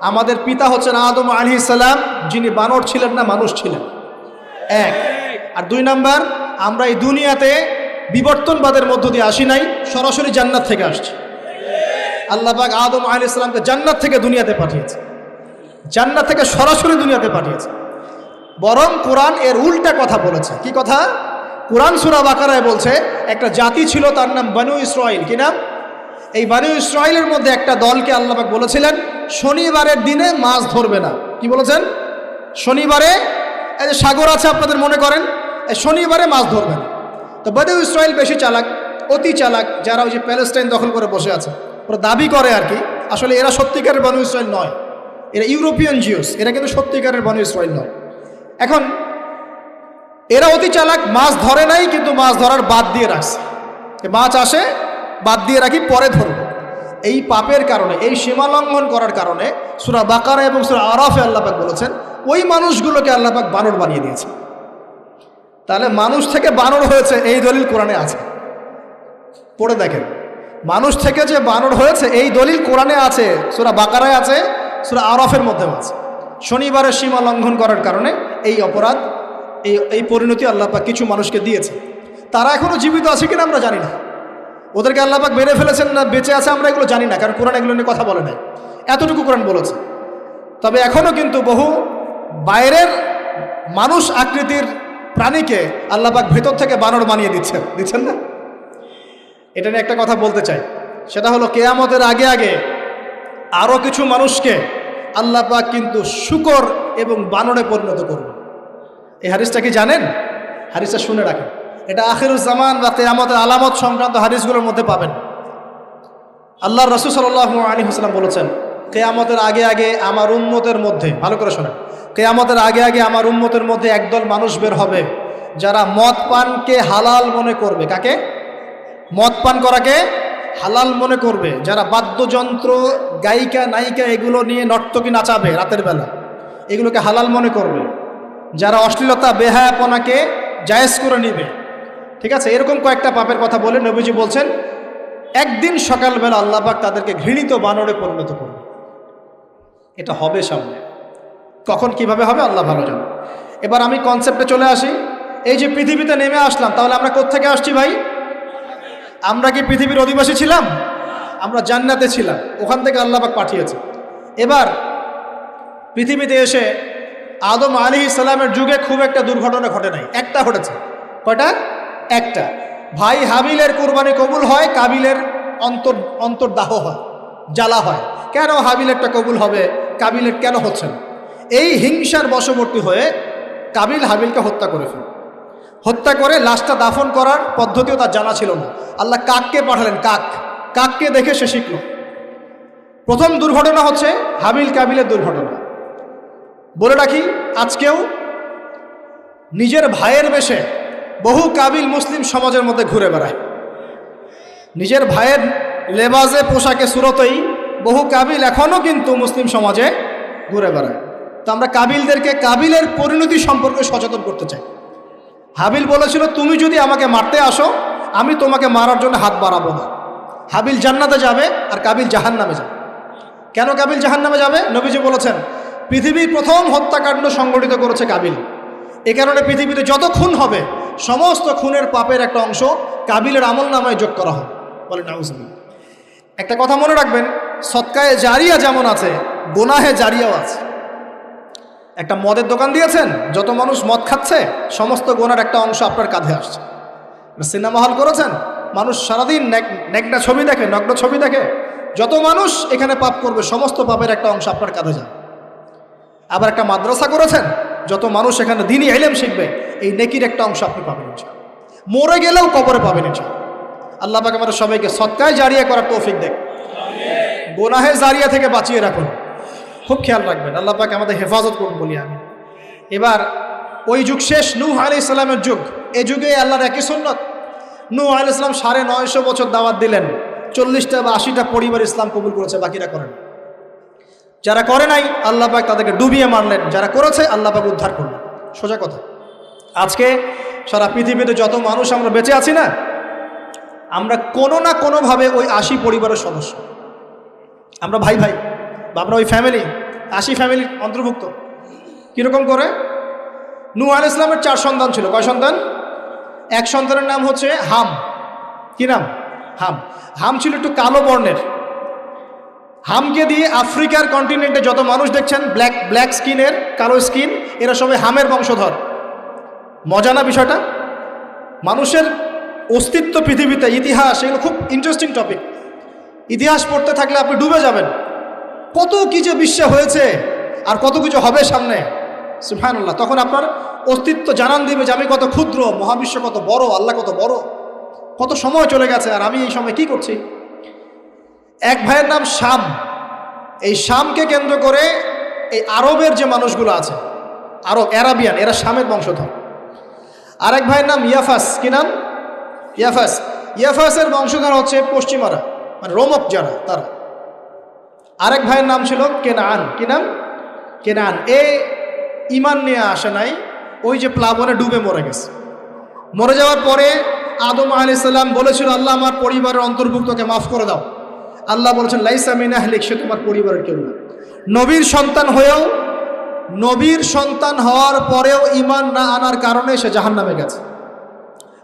আমাদের পিতা হচ্ছেন আদম আলাইহিস সালাম, যিনি বানর ছিলেন না, মানুষ ছিলেন। এক। আর দুই নাম্বার, আমরা এই দুনিয়াতে বিবর্তনবাদের মধ্য দিয়ে আসি নাই, সরাসরি জান্নাত থেকে আসছি। আল্লাহ পাক আদম আলাইহিস সালামকে জান্নাত থেকে দুনিয়াতে পাঠিয়েছে, জান্নাত থেকে সরাসরি দুনিয়াতে পাঠিয়েছে। বরং কোরআন এর উল্টা কথা বলেছে। কি কথা? কোরআন সূরা বাকারায় বলছে একটা জাতি ছিল, তার নাম বনু ইসরাইল। কি নাম? এই বনু ইসরাইলের মধ্যে একটা দলকে আল্লাহ পাক বলেছিলেন শনিবারের দিনে মাছ ধরবে না। কি বলেছেন? শনিবারে, এই যে সাগর আছে আপনাদের মনে করেন, এই শনিবারে মাছ ধরবে না। তো বনু ইসরাইল বেশি চালাক, অতি চালাক, যারা ওই যে প্যালেস্টাইন দখল করে বসে আছে, ওরা দাবি করে আর কি, আসলে এরা সত্যিকারের বনু ইসরাইল নয়, এরা ইউরোপিয়ান জিউস, এরা কিন্তু সত্যিকারের বনু ইসরাইল নয়। এখন এরা অতি চালাক, মাছ ধরে নাই, কিন্তু মাছ ধরার বাদ দিয়ে রাখছে। মাছ আসে, বাদ দিয়ে রাখি, পরে ধরব। এই পাপের কারণে, এই সীমা লঙ্ঘন করার কারণে সূরা বাকারা এবং সূরা আরাফে আল্লাহ পাক বলেছেন ওই মানুষগুলোকে আল্লাহ পাক বানর বানিয়ে দিয়েছে। তাহলে মানুষ থেকে বানর হয়েছে এই দলিল কোরআনে আছে, পড়ে দেখেন। মানুষ থেকে যে বানর হয়েছে এই দলিল কোরআনে আছে, সূরা বাকারায় আছে, সূরা আরাফের মধ্যেও আছে। শনিবারের সীমা লঙ্ঘন করার কারণে এই অপরাধ, এই পরিণতি আল্লাহ পাক কিছু মানুষকে দিয়েছে। তারা এখনো জীবিত আছে কিনা আমরা জানি না, ওদেরকে আল্লাহ পাক মেরে ফেলেছেন না বেঁচে আছে আমরা এগুলো জানি না, কারণ কোরআন এগুলো নিয়ে কথা বলে নাই। এতটুকু কোরআন বলেছে। তবে এখনও কিন্তু বহু বাইরের মানুষ আকৃতির প্রাণীকে আল্লাহ পাক ভেতর থেকে বানর বানিয়ে দিচ্ছেন না। এটা নিয়ে একটা কথা বলতে চাই, সেটা হলো কিয়ামতের আগে আগে আরও কিছু মানুষকে আল্লাহ পাক কিন্তু শূকর এবং বানরে পরিণত করবে। এই হাদিসটা কি জানেন? হাদিসটা শুনে রাখেন, এটা আখিরুজ জামান বা কিয়ামতের আলামত সংক্রান্ত হাদিসগুলোর মধ্যে পাবেন। আল্লাহর রাসূল সাল্লাল্লাহু আলাইহি ওয়াসাল্লাম বলেছেন কিয়ামতের আগে আগে আমার উম্মতের মধ্যে, ভালো করে শোনেন, কিয়ামতের আগে আগে আমার উম্মতের মধ্যে একদল মানুষ বের হবে যারা মদ পানকে হালাল মনে করবে। কাকে? মদ পান করাকে হালাল মনে করবে। যারা বাদ্যযন্ত্র, গায়িকা, নায়িকা এগুলো নিয়ে নর্তকী নাচাবে রাতের বেলা, এগুলোকে হালাল মনে করবে। যারা অশ্লীলতা, বেহায়াপনাকে জায়েজ করে নিবে। ঠিক আছে, এরকম কয়েকটা পাপের কথা বলে নবীজি বলছেন একদিন সকালবেলা আল্লাহ পাক তাদেরকে ঘৃণিত বানরে পরিণত করবে। এটা হবে সামনে, কখন কিভাবে হবে আল্লাহ ভালো জানে। এবার আমি কনসেপ্টে চলে আসি। এই যে পৃথিবীতে নেমে আসলাম, তাহলে আমরা কোত্থেকে আসছি ভাই? আমরা কি পৃথিবীর অধিবাসী ছিলাম? আমরা জান্নাতে ছিলাম, ওখান থেকে আল্লাহ পাক পাঠিয়েছে। এবার পৃথিবীতে এসে আদম আলাইহিস সালামের যুগে খুব একটা দুর্ঘটনা ঘটে নাই, একটা ঘটেছে। কয়টা? একটা। ভাই হাবিলের কুরবানি কবুল হয়, কাবিলের অন্তর্দাহ হয়, জ্বালা হয়। কেন হাবিলেরটা কবুল হবে, কাবিলের কেন হচ্ছে না? এই হিংসার বশবর্তী হয়ে কাবিল হাবিলকে হত্যা করে ফেলে। হত্যা করে লাশটা দাফন করার পদ্ধতিও তার জানা ছিল না। আল্লাহ কাককে পাঠালেন, কাককে দেখে সে শিখল। প্রথম দুর্ঘটনা হচ্ছে হাবিল কাবিলের দুর্ঘটনা। বলে রাখি, আজকেও নিজের ভাইয়ের বেশে বহু কাবিল মুসলিম সমাজের মধ্যে ঘুরে বেড়ায়। নিজের ভাইয়ের লেবাসে, পোশাকে, সুরতেই বহু কাবিল এখনও কিন্তু মুসলিম সমাজে ঘুরে বেড়ায়। তো আমরা কাবিলদেরকে কাবিলের পরিণতি সম্পর্কে সচেতন করতে চাই। হাবিল বলেছিল তুমি যদি আমাকে মারতে আসো আমি তোমাকে মারার জন্য হাত বাড়াবো না। হাবিল জান্নাতে যাবে আর কাবিল জাহান্নামে যাবে। কেন কাবিল জাহান্নামে যাবে? নবীজি বলেছেন পৃথিবীর প্রথম হত্যাকাণ্ড সংগঠিত করেছে কাবিল। এ কারণে পৃথিবীতে যত খুন হবে সমস্ত খুনের পাপের একটা অংশ কাবিলের আমল নামায় যোগ করা হবে। বলে নাউজুবিল্লাহ। একটা কথা মনে রাখবেন, সদকায়ে জারিয়া যেমন আছে, গুনাহে জারিয়াও আছে। একটা মদের দোকান দিয়েছেন, যত মানুষ মদ খাচ্ছে সমস্ত গুনার একটা অংশ আপনার কাঁধে আসছে। সিনেমা হল করেছেন, মানুষ সারাদিন নেকড়া ছবি দেখে, নগ্ন ছবি দেখে, যত মানুষ এখানে পাপ করবে সমস্ত পাপের একটা অংশ আপনার কাঁধে যায়। আবার একটা মাদ্রাসা করেছেন, যত মানুষ এখানে দ্বীনি ইলম শিখবে এই নেকির একটা অংশ আপনি পাবেন ইনশাআল্লাহ। মরে গেলেও কবরে পাবেন ইনশাআল্লাহ। আল্লাহ পাক আমাদের সবাইকে সদকায়ে জারিয়া করার তৌফিক দেন, গুনাহে জারিয়া থেকে বাঁচিয়ে রাখুন। খুব খেয়াল রাখবেন, আল্লাহ পাক আমাদের হেফাজত করুন বলি আমি। এবার ওই যুগ শেষ, নূহ আলাইহিস সালামের যুগ। এই যুগে আল্লাহর একই সুন্নত। নূহ আলাইহিস সালাম 950 বছর দাওয়াত দিলেন, 40টা বা 80টা পরিবার ইসলাম কবুল করেছে, বাকিরা করেন। যারা করে নাই আল্লাহ পাক তাদেরকে ডুবিয়ে মারলেন, যারা করেছে আল্লাহ পাক উদ্ধার করলেন। সোজা কথা। আজকে সারা পৃথিবীতে যত মানুষ আমরা বেঁচে আছি না, আমরা কোনো না কোনোভাবে ওই 80 পরিবারের সদস্য। আমরা ভাই ভাই, বা আমরা ওই ফ্যামিলি। 80 ফ্যামিলির অন্তর্ভুক্ত। কীরকম করে? নূহ আলাইহিস সালামের 4 সন্তান ছিল। কয় সন্তান? এক সন্তানের নাম হচ্ছে হাম। কি নাম? হাম। হাম ছিল একটু কালো বর্ণের। হামকে দিয়ে আফ্রিকার কন্টিনেন্টে যত মানুষ দেখছেন ব্ল্যাক স্কিনের, কালো স্কিন, এরা সবাই হামের বংশধর। মজা না বিষয়টা? মানুষের অস্তিত্ব পৃথিবীতে, ইতিহাস, এগুলো খুব ইন্টারেস্টিং টপিক। ইতিহাস পড়তে থাকলে আপনি ডুবে যাবেন। কত কি যে বিশ্বে হয়েছে আর কত কিছু হবে সামনে, সুবহানাল্লাহ। তখন আপনার অস্তিত্ব জানান দিবে যে আমি কত ক্ষুদ্র, মহাবিশ্ব কত বড়, আল্লাহ কত বড়, কত সময় চলে গেছে আর আমি এই সময় কি করছি। এক ভাইয়ের নাম শাম। এই শামকে কেন্দ্র করে এই আরবের যে মানুষগুলো আছে, অ্যারাবিয়ান, এরা শামের বংশধর। আরেক ভাইয়ের নাম ইয়াফাস। কি নাম? ইয়াফাস। ইয়াফাসের বংশধর হচ্ছে পশ্চিমারা, মানে রোমক যারা, তারা। আরেক ভাইয়ের নাম ছিল কেনান। কি নাম? কেনান। ইমান নিয়ে আসে নাই, ওই যে প্লাবনে ডুবে মরে গেছে। মরে যাওয়ার পরে আদম আলাইহিস সালাম বলেছিল, আল্লাহ আমার পরিবারের অন্তর্ভুক্তকে মাফ করে দাও। আল্লাহ বলেছেন, লাইসা মিন আহলিক, সে তোমার পরিবারের কেউ না। নবীর সন্তান হওয়ার পরেও ইমান না আনার কারণে সে জাহান্নামে গেছে।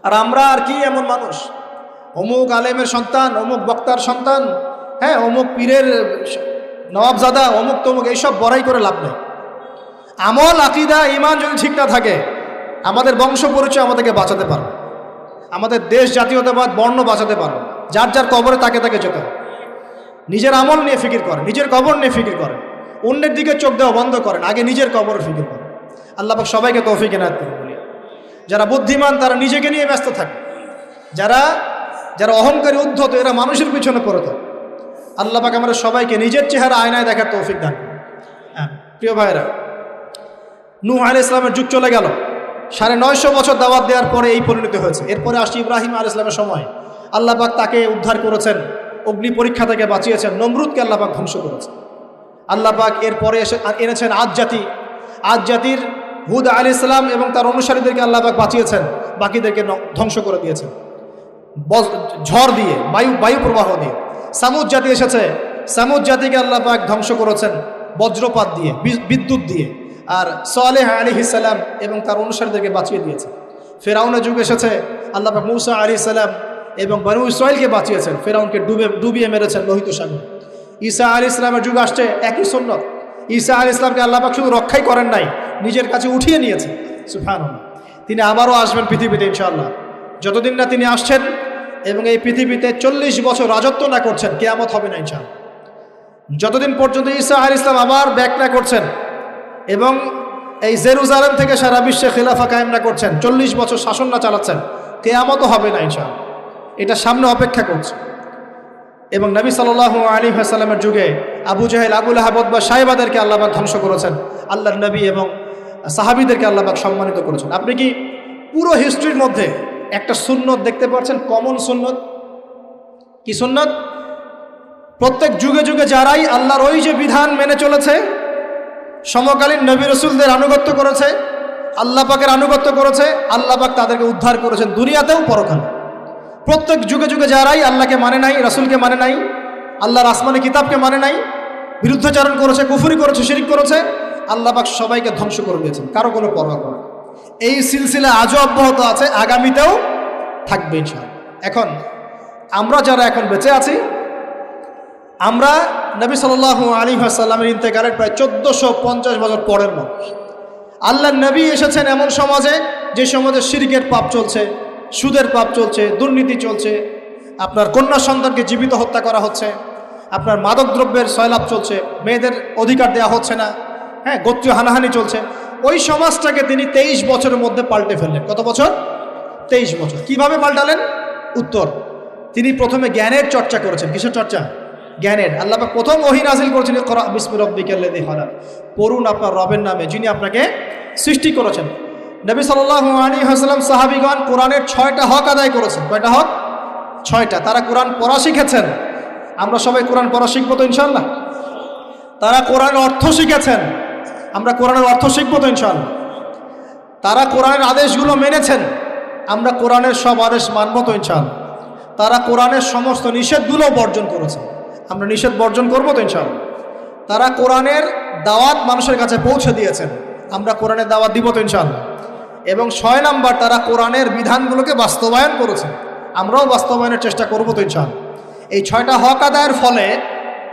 আর আমরা আর কি এমন মানুষ, অমুক আলেমের সন্তান, অমুক বক্তার সন্তান, হ্যাঁ, অমুক পীরের নওয়াবজাদা, অমুক তমুক, এইসব বড়াই করে লাভ নেই। আমল, আকীদা, ইমান যদি ঠিক না থাকে, আমাদের বংশ পরিচয় আমাদেরকে বাঁচাতে পারবে, আমাদের দেশ, জাতীয়তাবাদ, বর্ণ বাঁচাতে পারবে। যার যার কবরে তাকে তাকে যেতে হবে। নিজের আমল নিয়ে ফিকির করেন, নিজের কবর নিয়ে ফিকির করেন, অন্যের দিকে চোখ দেওয়া বন্ধ করেন, আগে নিজের কবরের ফিকির করেন। আল্লাহ পাক সবাইকে তৌফিক এনায়েত করুন। বলি, যারা বুদ্ধিমান তারা নিজেকে নিয়ে ব্যস্ত থাকে, যারা অহংকারী, উদ্ধত, এরা মানুষের পিছনে পড়ে থাকে। আল্লাহ পাক আমরা সবাইকে নিজের চেহারা আয়নায় দেখার তৌফিক দান করুন। হ্যাঁ প্রিয় ভাইরা, নূহ আলাইহিস সালামের যুগ চলে গেল, 950 বছর দাওয়াত দেওয়ার পরে এই পরিণতি হয়েছে। এরপরে আসছে ইব্রাহিম আলাইহিস সালামের সময়। আল্লাহ পাক তাকে উদ্ধার করেছেন, অগ্নি পরীক্ষা থেকে বাঁচিয়েছেন, নমরুদকে আল্লাহ পাক ধ্বংস করেছেন। আল্লাহ পাক এরপরে এনেছেন আদ জাতির হুদ আলাইহিস সালাম এবং তার অনুসারীদেরকে আল্লাহ পাক বাঁচিয়েছেন, বাকিদেরকে ধ্বংস করে দিয়েছেন ঝড় দিয়ে, বায়ু প্রবাহ দিয়ে। সামুদ জাতি এসেছে, সামুদ জাতিকে আল্লাহ পাক ধ্বংস করেছেন বজ্রপাত দিয়ে, বিদ্যুৎ দিয়ে। আর সালেহ আলাইহিস সালাম এবং তার অনুসারীদেরকে বাঁচিয়ে দিয়েছে। ফেরাউনের যুগ এসেছে, আল্লাহ পাক মূসা আলাইহিস সালাম এবং বনু ইসরাইলকে বাঁচিয়েছেন, ফেরাউনকে ডুবিয়ে মেরেছেন লোহিত সাগর। ঈসা আলাইহিস সালামের যুগ আসছে, একই সুন্নাত। ঈসা আলাইহিস সালামকে আল্লাহ পাক শুধু রক্ষাই করেন নাই, নিজের কাছে উঠিয়ে নিয়েছেন। সুবহানাল্লাহ। তিনি আবারও আসবেন পৃথিবীতে ইনশাআল্লাহ। যতদিন না তিনি আসছেন এবং এই পৃথিবীতে 40 বছর রাজত্ব না করছেন, কিয়ামত হবে না ইনশাআল্লাহ। যতদিন পর্যন্ত ঈসা আলাইহিস সালাম আবার ব্যাক না করছেন এবং এই জেরুজালেম থেকে সারা বিশ্বে খিলাফা কায়েম না করছেন, 40 বছর শাসন না চালাচ্ছেন, কিয়ামতও হবে না ইনশাআল্লাহ। এটা সামনে অপেক্ষা করছে। এবং নবী সাল্লাল্লাহু আলাইহি ওয়াসাল্লামের যুগে আবু জাহেল, আবু লাহাব বা সাহেবাদেরকে আল্লাহ পাক ধ্বংস করেছেন, আল্লাহর নবী এবং সাহাবীদেরকে আল্লাহ পাক সম্মানিত করেছেন। আপনি কি পুরো হিস্ট্রির মধ্যে একটা সুন্নত দেখতে পাচ্ছেন, কমন সুন্নত? কি সুন্নত? প্রত্যেক যুগে যুগে যারাই আল্লাহর ওই যে বিধান মেনে চলেছে, সমকালীন নবী রাসূলদের আনুগত্য করেছে, আল্লাহ পাকের আনুগত্য করেছে, আল্লাহ পাক তাদেরকে উদ্ধার করেছেন দুনিয়াতেও পরকালে। প্রত্যেক যুগে যুগে যারাই আল্লাহকে মানে নাই, রাসূলকে মানে নাই, আল্লাহর আসমানি কিতাবকে মানে নাই, বিরুদ্ধাচরণ করেছে, কুফরি করেছে, শিরক করেছে, আল্লাহ পাক সবাইকে ধ্বংস করে দিয়েছেন, কারো কোনো পরোয়া করে। এই সিলসিলা আজও অব্যাহত আছে, আগামীতেও থাকবে ইনশাআল্লাহ। এখন আমরা যারা এখন বেঁচে আছি, আমরা নবী সাল্লাল্লাহু আলাইহি ওয়াসাল্লামের ইন্তেকালের প্রায় 1450 বছর পরের মানুষ। আল্লাহর নবী এসেছেন এমন সমাজে, যে সমাজে শিরকের পাপ চলছে, সুদের পাপ চলছে, দুর্নীতি চলছে, আপনার কন্যা সন্তানকে জীবিত হত্যা করা হচ্ছে, আপনার মাদকদ্রব্যের সয়লাভ চলছে, মেয়েদের অধিকার দেওয়া হচ্ছে না, হ্যাঁ, গোত্রীয় হানাহানি চলছে। ওই সমাজটাকে তিনি 23 বছরের মধ্যে পাল্টে ফেললেন। কত বছর? 23 বছর। কিভাবে পাল্টালেন? উত্তর, তিনি প্রথমে জ্ঞানের চর্চা করেছেন। কিসের চর্চা? জ্ঞানের। আল্লাহ পাক প্রথম ওহী নাযিল করেছেন, ইকরা বিসমি রাব্বিকাল্লাযী খালাক, পড়ুন আপনার রবের নামে যিনি আপনাকে সৃষ্টি করেছেন। নবী সাল্লাল্লাহু আলাইহি ওয়াসাল্লাম, সাহাবীগণ কোরআনের 6টা হক আদায় করেছেন। কয়টা হক? 6টা। তারা কোরআন পড়া শিখেছেন। আমরা সবাই কোরআন পড়া শিখবো তো ইনশাআল্লাহ? তারা কোরআনের অর্থ শিখেছেন। আমরা কোরআনের অর্থ শিখবো তো ইনশাআল্লাহ? তারা কোরআনের আদেশগুলো মেনেছেন। আমরা কোরআনের সব আদেশ মানব তো ইনশাআল্লাহ? তারা কোরআনের সমস্ত নিষেধগুলো বর্জন করেছেন। আমরা নিষেধ বর্জন করবো তো ইনশাআল্লাহ? তারা কোরআনের দাওয়াত মানুষের কাছে পৌঁছে দিয়েছেন। আমরা কোরআনের দাওয়াত দিব তো ইনশাআল্লাহ। এবং 6 নাম্বার, তারা কোরআনের বিধানগুলোকে বাস্তবায়ন করেছেন। আমরাও বাস্তবায়নের চেষ্টা করবো তো ইনশাআল্লাহ। এই 6টা হক আদায়ের ফলে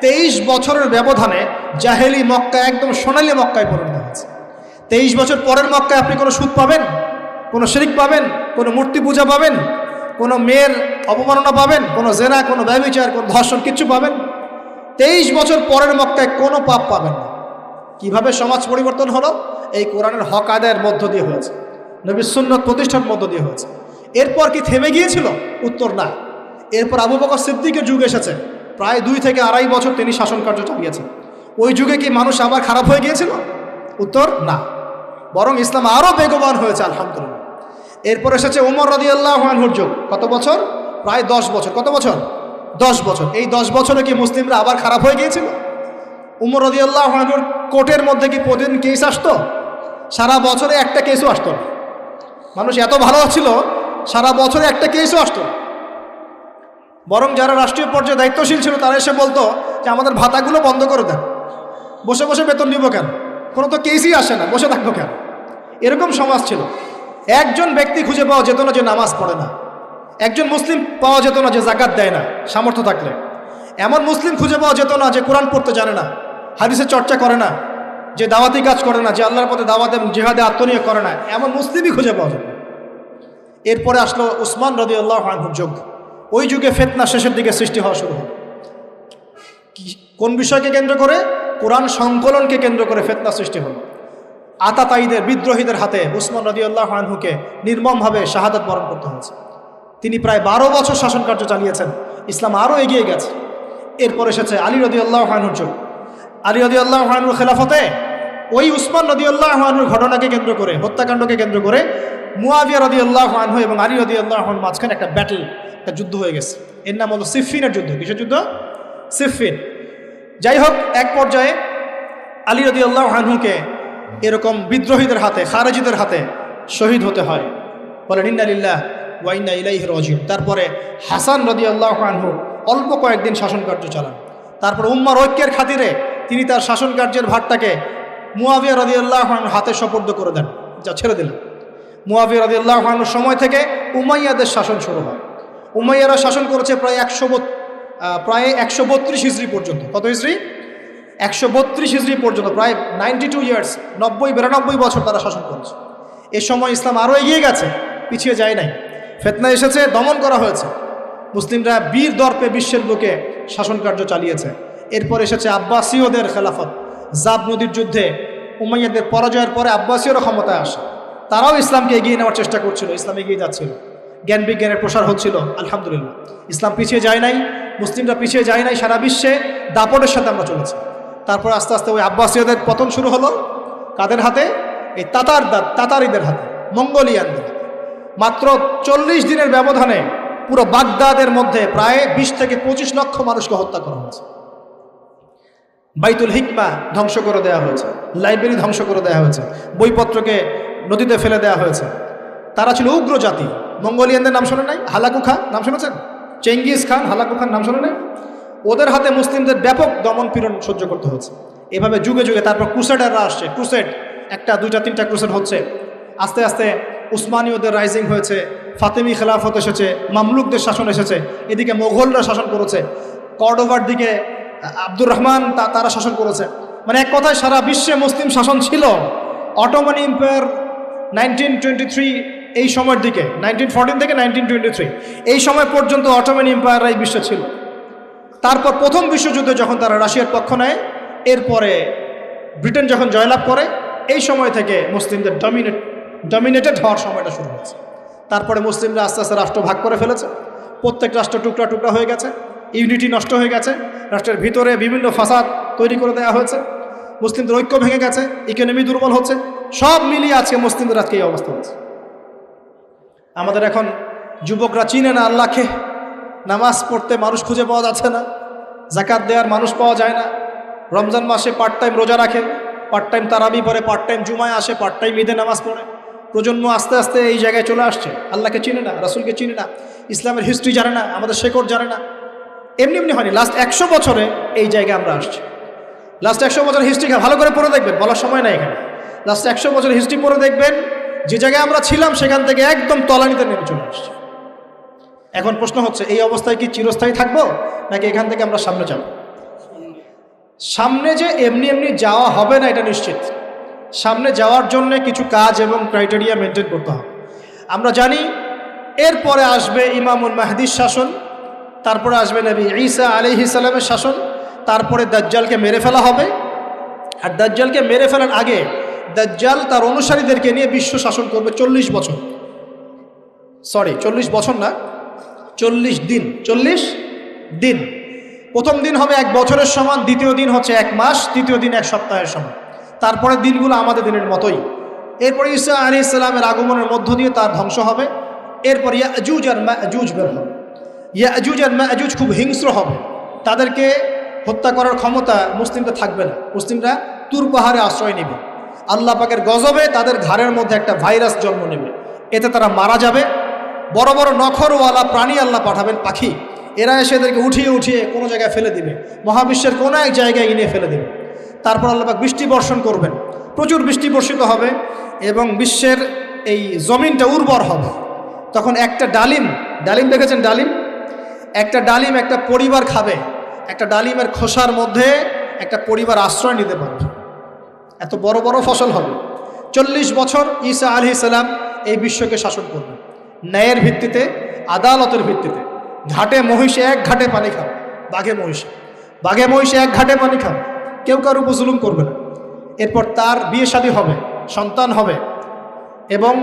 23 বছরের ব্যবধানে জাহেলি মক্কা একদম সোনালী মক্কায় পরিণত হয়েছে। 23 বছর পরের মক্কায় আপনি কোনো সুদ পাবেন, কোনো শিরক পাবেন, কোনো মূর্তি পূজা পাবেন, কোনো মেয়ের অপমাননা পাবেন, কোনো জেনা, কোনো ব্যভিচার, কোনো ধর্ষণ, কিচ্ছু পাবেন? 23 বছর পরের মক্কায় কোনো পাপ পাবেন না। কিভাবে সমাজ পরিবর্তন হলো? এই কোরআনের হক আদায়ের মধ্য দিয়ে হয়েছে, নবীর সুন্নাত প্রতিষ্ঠার মধ্য দিয়ে হয়েছে। এরপর কি থেমে গিয়েছিল? উত্তর না। এরপর আবু বকর সিদ্দিকের যুগ এসেছে, প্রায় 2 থেকে 2.5 বছর তিনি শাসন কার্য চালিয়েছেন। ওই যুগে কি মানুষ আবার খারাপ হয়ে গিয়েছিল? উত্তর না, বরং ইসলাম আরও বেগবান হয়েছে আলহামদুলিল্লাহ। এরপর এসেছে উমর রাদিয়াল্লাহু আনহুর যুগ। কত বছর? প্রায় 10 বছর। কত বছর? 10 বছর। এই 10 বছরে কি মুসলিমরা আবার খারাপ হয়ে গিয়েছিল? উমর রাদিয়াল্লাহু আনহুর কোর্টের মধ্যে কি প্রতিদিন কেস আসতো? সারা বছরে একটা কেসও আসতো না। মানুষ এত ভালো ছিল, সারা বছরে একটা কেসও আসতো না। বরং যারা রাষ্ট্রীয় পর্যায়ে দায়িত্বশীল ছিল তারা এসে বলতো যে আমাদের ভাতাগুলো বন্ধ করে দেন, বসে বসে বেতন নিব কেন, কোনো তো কেসই আসে না, বসে থাকবো কেন? এরকম সমাজ ছিল। একজন ব্যক্তি খুঁজে পাওয়া যেত না যে নামাজ পড়ে না, একজন মুসলিম পাওয়া যেত না যে যাকাত দেয় না সামর্থ্য থাকলে, এমন মুসলিম খুঁজে পাওয়া যেত না যে কোরআন পড়তে জানে না, হাদিসের চর্চা করে না, যে দাওয়াতি কাজ করে না, যে আল্লাহর পথে দাওয়াত এবং জিহাদে আত্মনিয়োগ করে না, এমন মুসলিমই খুঁজে পাওয়া যেত না। এরপরে আসলো উসমান রাদিয়াল্লাহু আনহুর যুগ। ওই যুগে ফিতনা শেষের দিকে সৃষ্টি হওয়া শুরু হল। কোন বিষয়কে কেন্দ্র করে? কোরআন সংকলনকে কেন্দ্র করে ফিতনা সৃষ্টি হল। আতাতায়ীদের, বিদ্রোহীদের হাতে উসমান রাদিয়াল্লাহু আনহুকে নির্মমভাবে শাহাদাত বরণ করতে হয়েছে। তিনি প্রায় 12 বছর শাসন কার্য চালিয়েছেন। ইসলাম আরও এগিয়ে গেছে। এরপর এসেছে আলী রাদিয়াল্লাহু আনহুর যুগ। আলী রাদিয়াল্লাহু আনহুর খেলাফতে ওই উসমান রাদিয়াল্লাহু আনহুর ঘটনাকে কেন্দ্র করে, হত্যাকাণ্ডকে কেন্দ্র করে মুয়াবিয়া রাদিয়াল্লাহু আনহু এবং আলী রাদিয়াল্লাহু আনহুর মাঝখানে একটা ব্যাটল, একটা যুদ্ধ হয়ে গেছে। এর নাম হলো সিফফিনের যুদ্ধ। কিসের যুদ্ধ? সিফফিন। যাই হোক, এক পর্যায়ে আলী রাদিয়াল্লাহু আনহুকে এরকম বিদ্রোহীদের হাতে, খারেজিদের হাতে শহীদ হতে হয়। বলেন ইন্না লিল্লাহি ওয়া ইন্না ইলাইহি রাজিউন। তারপরে হাসান রাদিয়াল্লাহু আনহু অল্প কয়েকদিন শাসন কার্য চালান। তারপর উম্মার ঐক্যের খাতিরে তিনি তার শাসন কার্যের ভারটাকে মুয়াবিয়া রাদিয়াল্লাহু আনহুর হাতে সোপর্দ করে দেন, যা ছেড়ে দিলেন। মুয়াবিয়া রাদিয়াল্লাহু আনহুর সময় থেকে উমাইয়াদের শাসন শুরু হয়। উমাইয়ারা শাসন করেছে প্রায় 132 হিজরি পর্যন্ত। কত হিজরি? 132 হিজরি পর্যন্ত, প্রায় 92 ইয়ার্স, 90-92 বছর তারা শাসন করেছে। এ সময় ইসলাম আরও এগিয়ে গেছে, পিছিয়ে যায় নাই। ফিতনা এসেছে, দমন করা হয়েছে। মুসলিমরা বীর দর্পে বিশ্বের বুকে শাসন কার্য চালিয়েছে। এরপর এসেছে আব্বাসীয়দের খেলাফত। জাব নদীর যুদ্ধে উমাইয়াদের পরাজয়ের পরে আব্বাসীয়রা ক্ষমতায় আসে। তারাও ইসলামকে এগিয়ে নেওয়ার চেষ্টা করছিল, ইসলাম এগিয়ে যাচ্ছিল, জ্ঞান বিজ্ঞানের প্রসার হচ্ছিল। আলহামদুলিল্লাহ, ইসলাম পিছিয়ে যায় নাই, মুসলিমরা পিছিয়ে যায় নাই। সারা বিশ্বে দাপটের সাথে আমরা চলেছি। তারপর আস্তে আস্তে ওই আব্বাসীয়দের পতন শুরু হলো। কাদের হাতে? এই তাতারিদের হাতে, মঙ্গোলিয়ানদের। মাত্র 40 দিনের ব্যবধানে পুরো বাগদাদের মধ্যে প্রায় 20 থেকে 25 লক্ষ মানুষকে হত্যা করা হয়েছে। বাইতুল হিকমা ধ্বংস করে দেওয়া হয়েছে, লাইব্রেরি ধ্বংস করে দেওয়া হয়েছে, বইপত্রকে নদীতে ফেলে দেওয়া হয়েছে। তারা ছিল উগ্র জাতি। মঙ্গোলিয়ানদের নাম শোনেন নাই? হালাকু খান নাম শুনেছেন? চেঙ্গিস খান, হালাকু খান নাম শোনেন নাই? ওদের হাতে মুসলিমদের ব্যাপক দমন পীড়ন সহ্য করতে হয়েছে। এভাবে যুগে যুগে তারপর ক্রুসেডাররা আসছে। ক্রুসেড 1টা 2টা 3টা ক্রুসেড হচ্ছে। আস্তে আস্তে উসমানীয়দের রাইজিং হয়েছে, ফাতেমি খেলাফত এসেছে, মামলুকদের শাসন এসেছে, এদিকে মোগলরা শাসন করেছে, কর্ডোভার দিকে আব্দুর রহমান তারা শাসন করেছে। মানে এক কথায় সারা বিশ্বে মুসলিম শাসন ছিল। অটোমান এম্পায়ার 1923 এই সময়ের দিকে, 1914 থেকে 1923 এই সময় পর্যন্ত অটোমান এম্পায়াররা এই বিশ্বে ছিল। তারপর প্রথম বিশ্বযুদ্ধে যখন তারা রাশিয়ার পক্ষ নেয়, এরপরে ব্রিটেন যখন জয়লাভ করে, এই সময় থেকে মুসলিমদের ডমিনেটেড হওয়ার সময়টা শুরু হয়েছে। তারপরে মুসলিমরা আস্তে আস্তে রাষ্ট্র ভাগ করে ফেলেছে। প্রত্যেক রাষ্ট্র টুকরা টুকরা হয়ে গেছে, ইউনিটি নষ্ট হয়ে গেছে, রাষ্ট্রের ভিতরে বিভিন্ন ফাসাদ তৈরি করে দেওয়া হয়েছে, মুসলিমদের ঐক্য ভেঙে গেছে, ইকোনমি দুর্বল হচ্ছে। সব মিলিয়ে আজকে মুসলিমদের আজকে এই অবস্থা হচ্ছে। আমাদের এখন যুবকরা চিনে না আল্লাহকে, নামাজ পড়তে মানুষ খুঁজে পাওয়া যাচ্ছে না, যাকাত দেওয়ার মানুষ পাওয়া যায় না। রমজান মাসে পার্ট টাইম রোজা রাখে, পার্ট টাইম তারাবি পড়ে, পার্ট টাইম জুমায় আসে, পার্ট টাইম ঈদে নামাজ পড়ে। প্রজন্ম আস্তে আস্তে এই জায়গায় চলে আসছে। আল্লাহকে চিনে না, রাসূলকে চিনে না, ইসলামের হিস্ট্রি জানে না, আমাদের শেকড় জানে না। এমনি এমনি হয়নি, লাস্ট 100 বছরে এই জায়গায় আমরা আসছি। লাস্ট 100 বছর হিস্ট্রি ভালো করে পড়ে দেখবেন, বলার সময় নাই এখানে। লাস্ট 100 বছর হিস্ট্রি পড়ে দেখবেন যে জায়গায় আমরা ছিলাম সেখান থেকে একদম তলানিতে নেমে চলে আসছে। এখন প্রশ্ন হচ্ছে, এই অবস্থায় কি চিরস্থায়ী থাকবো, নাকি এখান থেকে আমরা সামনে যাব? সামনে যে এমনি এমনি যাওয়া হবে না এটা নিশ্চিত। সামনে যাওয়ার জন্য কিছু কাজ এবং ক্রাইটেরিয়া মেনটেন করতে হবে। আমরা জানি এরপরে আসবে ইমামুল মাহদির শাসন, তারপরে আসবে নবী ঈসা আলাইহিস সালামের শাসন, তারপরে দাজ্জালকে মেরে ফেলা হবে। আর দাজ্জালকে মেরে ফেলার আগে দাজ্জাল তার অনুসারীদেরকে নিয়ে বিশ্ব শাসন করবে 40 বছর। 40 বছর না, 40 দিন। 40 দিন। প্রথম দিন হবে 1 বছরের সমান, দ্বিতীয় দিন হচ্ছে 1 মাস, তৃতীয় দিন 1 সপ্তাহের সমান। তারপরে দিনগুলো আমাদের দিনের মতোই। এরপরে ঈসা আলাইহিস সালামের আগমনের মধ্য দিয়ে তার ধ্বংস হবে। এরপর ইয়াজুজ আর মাজুজ বের হবে। ইয়াজুজ আর মাজুজ খুব হিংস্র হবে, তাদেরকে হত্যা করার ক্ষমতা মুসলিমদের থাকবে না। মুসলিমরা তুর পাহাড়ে আশ্রয় নেবে। আল্লাহ পাকের গজবে তাদের ঘাড়ের মধ্যে একটা ভাইরাস জন্ম নেবে, এতে তারা মারা যাবে। বড় বড় নখরওয়ালা প্রাণী আল্লাহ পাঠাবেন, পাখি, এরা এসে এদেরকে উঠিয়ে উঠিয়ে কোনো জায়গায় ফেলে দিবে, মহাবিশ্বের কোনো এক জায়গায় এনে ফেলে দেবে। তারপর আল্লাহ পাক বৃষ্টি বর্ষণ করবেন, প্রচুর বৃষ্টি বর্ষিত হবে এবং বিশ্বের এই জমিনটা উর্বর হবে। তখন একটা ডালিম দেখেছেন, ডালিম, একটা ডালিম একটা পরিবার খাবে। একটা ডালিমের খোসার মধ্যে একটা পরিবার আশ্রয় নিতে পারবে। এত বড় বড় ফসল হবে। 40 বছর ঈসা আলাইহিস সালাম এই বিশ্বকে শাসন করবেন ন্যায়ের ভিত্তিতে, আদালতের ভিত্তিতে। ঘাটে মহিষে 1 ঘাটে পানি খাবে, বাঘে মহিষে 1 ঘাটে পানি খাবে, কেউ কারো উপর জুলুম করবে না। এরপর তার বিয়ে শাদী হবে, সন্তান হবে এবং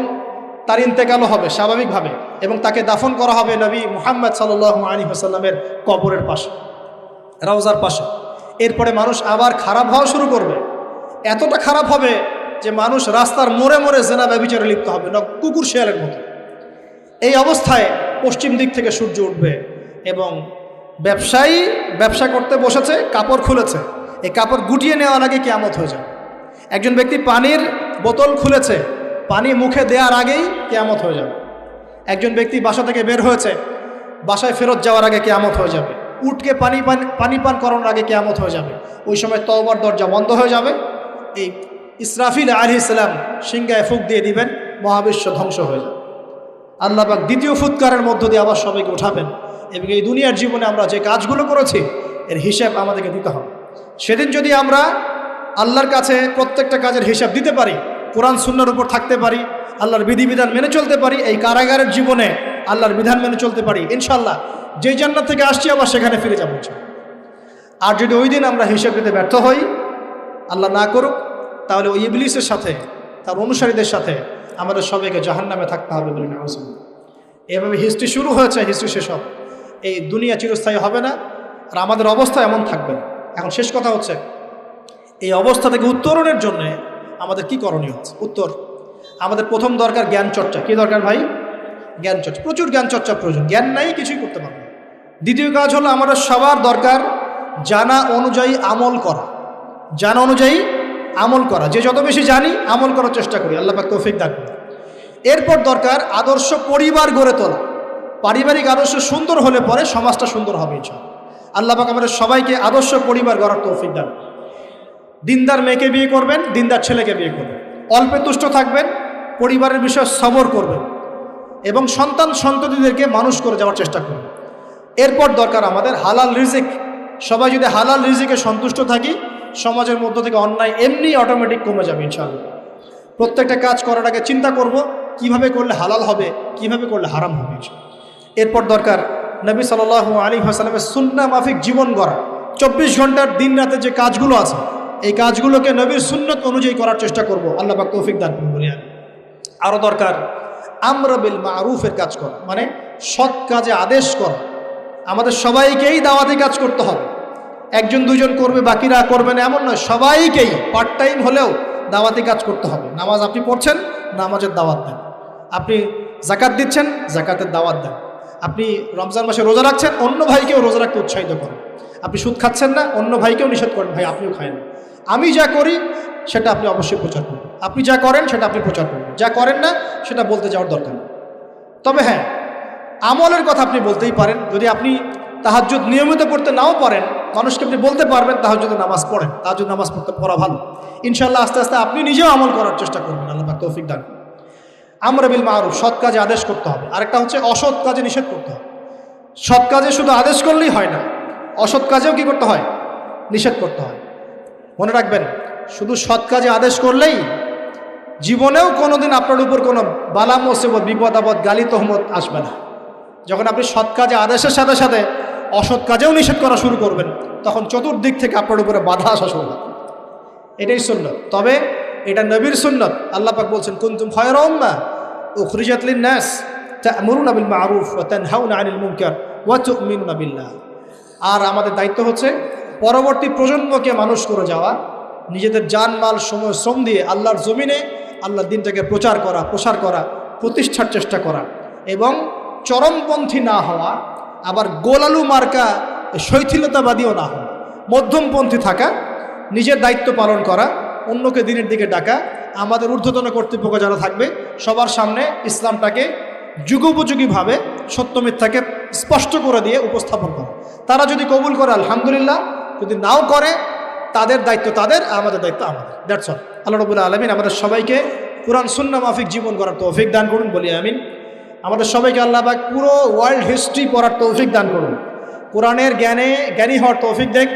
তার ইন্তেকালও হবে স্বাভাবিকভাবে, এবং তাকে দাফন করা হবে নবী মুহাম্মদ সাল্লাল্লাহু আলাইহি ওয়াসাল্লামের কবরের পাশে, রওজার পাশে। এরপরে মানুষ আবার খারাপ হওয়া শুরু করবে। এতটা খারাপ হবে যে মানুষ রাস্তার মোড়ে মোড়ে জেনা ব্যভিচারে লিপ্ত হবে, না কুকুর শেয়ালের মতো। এই অবস্থায় পশ্চিম দিক থেকে সূর্য উঠবে এবং ব্যবসায়ী ব্যবসা করতে বসেছে, কাপড় খুলেছে, এই কাপড় গুটিয়ে নেওয়ার আগে কিয়ামত হয়ে যাবে। একজন ব্যক্তি পানির বোতল খুলেছে, পানি মুখে দেওয়ার আগেই কিয়ামত হয়ে যাবে। একজন ব্যক্তি বাসা থেকে বের হয়েছে, বাসায় ফেরত যাওয়ার আগে কিয়ামত হয়ে যাবে। উটকে পানি পান করানোর আগে কিয়ামত হয়ে যাবে। ওই সময় তওবার দরজা বন্ধ হয়ে যাবে। এই ইসরাফিল আলাইহিস সালাম সিংহায় ফুঁক দিয়ে দিবেন, মহাবিশ্ব ধ্বংস হয়ে যাবে। আল্লাহ পাক দ্বিতীয় ফুৎকারের মধ্য দিয়ে আবার সবাইকে উঠাবেন এবং এই দুনিয়ার জীবনে আমরা যে কাজগুলো করেছি এর হিসাব আমাদেরকে দিতে হবে। সেদিন যদি আমরা আল্লাহর কাছে প্রত্যেকটা কাজের হিসাব দিতে পারি, কোরআন সুন্নাহর উপর থাকতে পারি, আল্লাহর বিধিবিধান মেনে চলতে পারি, এই কারাগারের জীবনে আল্লাহর বিধান মেনে চলতে পারি, ইনশাআল্লাহ যেই জান্নাত থেকে আসছি আবার সেখানে ফিরে যাবো। আর যদি ওই দিন আমরা হিসাব দিতে ব্যর্থ হই, আল্লাহ না করুক, তাহলে ওই ইবলিসের সাথে, তার অনুসারীদের সাথে আমাদের সবাইকে জাহান্নামে থাকতে হবে বলে নাউজুবিল্লাহ। এভাবে হিস্ট্রি শুরু হয়েছে, হিস্ট্রি শেষ হবে। এই দুনিয়া চিরস্থায়ী হবে না, আর আমাদের অবস্থা এমন থাকবে না। এখন শেষ কথা হচ্ছে, এই অবস্থা থেকে উত্তরণের জন্য আমাদের কি করণীয় হচ্ছে? উত্তর, আমাদের প্রথম দরকার জ্ঞান চর্চা। কি দরকার ভাই? জ্ঞান চর্চা। প্রচুর জ্ঞান চর্চা প্রয়োজন, জ্ঞান নাই কিছুই করতে পারবো না। দ্বিতীয় কাজ হলো আমাদের সবার দরকার জানা অনুযায়ী আমল করা। জানা অনুযায়ী আমল করা, যে যত বেশি জানি আমল করার চেষ্টা করি, আল্লাহ পাক তৌফিক দান করুন। এরপর দরকার আদর্শ পরিবার গড়ে তোলা। পারিবারিক আদর্শ সুন্দর হলে পরে সমাজটা সুন্দর হবে ইনশাআল্লাহ। আল্লাহ পাক আমাদের সবাইকে আদর্শ পরিবার গড়ার তৌফিক দান। দিনদার মেয়েকে বিয়ে করবেন, দিনদার ছেলেকে বিয়ে করবেন, অল্পে তুষ্ট থাকবেন, পরিবারের বিষয়ে সবর করবেন এবং সন্ততিদেরকে মানুষ করে যাওয়ার চেষ্টা করবেন। এরপর দরকার আমাদের হালাল রিজিক। সবাই যদি হালাল রিজিকে সন্তুষ্ট থাকি, সমাজের মধ্য থেকে অন্যায় এমনি অটোমেটিক কমে যাবে ইনশাআল্লাহ। প্রত্যেকটা কাজ করার আগে চিন্তা করব কিভাবে করলে হালাল হবে, কিভাবে করলে হারাম হবে। এরপর দরকার নবী সাল্লাল্লাহু আলাইহি ওয়াসাল্লামের সুন্নাহ মাফিক জীবন গড়া। 24 ঘন্টার দিন রাতে যে কাজগুলো আছে, এই কাজগুলোকে নবীর সুন্নত অনুযায়ী করার চেষ্টা করব, আল্লাহ পাক তৌফিক দান করুন বলি আমি। আরও দরকার আমর বিল মারুফের কাজ করা, মানে সৎ কাজে আদেশ করা। আমাদের সবাইকেই দাওয়াতি কাজ করতে হবে। একজন দুজন করবে, বাকিরা করবে না এমন নয়, সবাইকেই পার্ট টাইম হলেও দাওয়াতি কাজ করতে হবে। নামাজ আপনি পড়ছেন, নামাজের দাওয়াত দেন। আপনি জাকাত দিচ্ছেন, জাকাতের দাওয়াত দেন। আপনি রমজান মাসে রোজা রাখছেন, অন্য ভাইকেও রোজা রাখতে উৎসাহিত করেন। আপনি সুদ খাচ্ছেন না, অন্য ভাইকেও নিষেধ করেন, ভাই আপনিও খায় না। আমি যা করি সেটা আপনি অবশ্যই প্রচার করবেন, আপনি যা করেন সেটা আপনি প্রচার করবেন, যা করেন না সেটা বলতে যাওয়ার দরকার নেই। তবে হ্যাঁ, আমলের কথা আপনি বলতেই পারেন। যদি আপনি তাহাজ্জুদ নিয়মিত পড়তে নাও পারেন, মানুষকে আপনি বলতে পারবেন তাহাজ্জুদের নামাজ পড়েন, তাহাজ্জুদ নামাজ পড়া ভালো। ইনশাআল্লাহ আস্তে আস্তে আপনি নিজেও আমল করার চেষ্টা করবেন, আল্লাহ পাক তৌফিক দান করুন। আমর বিল মারুফ, সৎ কাজে আদেশ করতে হবে। আরেকটা হচ্ছে অসৎ কাজে নিষেধ করতে হবে। সৎ কাজে শুধু আদেশ করলেই হয় না, অসৎ কাজেও কি করতে হয়? নিষেধ করতে হয়। মনে রাখবেন, শুধু সৎ কাজে আদেশ করলেই জীবনেও কোনোদিন আপনার উপর কোনো বালা মুসিবত, বিপদ আপদ, গালি তহমত আসবে না। যখন আপনি সৎ কাজে আদেশের সাথে সাথে অসৎ কাজেও নিষেধ করা শুরু করবেন, তখন চতুর্দিক থেকে আপনার উপরে বাধা আসা শুরু হবে। এটাই সুন্নত। তবে এটা নবীর সুন্নত। আল্লাহ পাক বলছেন, কুনতুম খায়রা উম্মাহ উখরিজাত লিন-নাস তা'মুরুনা বিল মা'রুফ ওয়া তানহাউনা আনিল মুনকার ওয়া তু'মিনুনা বিল্লাহ। আর আমাদের দায়িত্ব হচ্ছে পরবর্তী প্রজন্মকে মানুষ করে যাওয়া, নিজেদের জানমাল, সময়, শ্রম দিয়ে আল্লাহর জমিনে আল্লাহর দিনটাকে প্রচার করা, প্রসার করা, প্রতিষ্ঠার চেষ্টা করা, এবং চরমপন্থী না হওয়া, আবার গোলালু মার্কা শৈথিলতাবাদীও না হওয়া, মধ্যমপন্থী থাকা, নিজের দায়িত্ব পালন করা, অন্যকে দিনের দিকে ডাকা। আমাদের ঊর্ধ্বতন কর্তৃপক্ষ যারা থাকবে সবার সামনে ইসলামটাকে যুগোপযোগীভাবে সত্য মিথ্যাকে স্পষ্ট করে দিয়ে উপস্থাপন করা। তারা যদি কবুল করে আলহামদুলিল্লাহ, যদি নাও করে তাদের দায়িত্ব তাদের, আমাদের দায়িত্ব আমাদের। That's all. আল্লাহ রাব্বুল আলামিন আমাদের সবাইকে কুরআন সুন্নাহ মাফিক জীবন করার তৌফিক দান করুন, বলি আমিন। আমাদের সবাইকে আল্লাহ পাক পুরো ওয়ার্ল্ড হিস্ট্রি পড়ার তৌফিক দান করুন, কোরআনের জ্ঞানী হওয়ার তৌফিক দেখ,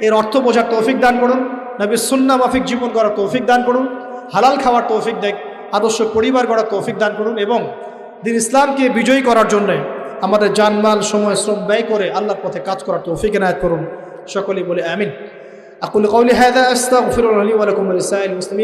এর অর্থ বোঝার তৌফিক দান করুন, নবীর সুন্নাহ মাফিক জীবন করার তৌফিক দান করুন, হালাল খাওয়ার তৌফিক দেখ, আদর্শ পরিবার গড়ার তৌফিক দান করুন, এবং দিন ইসলামকে বিজয়ী করার জন্যে আমাদের জানমাল, সময়, শ্রম ব্যয় করে আল্লাহর পথে কাজ করার তৌফিক এনায়েত করুন। সকলেই বলে আমিন। আকুলু কওলি হাযা আস্তাগফিরুল্লাহ লি ওয়া লাকুম ওয়া লিসাইরিল মুসলিমিন।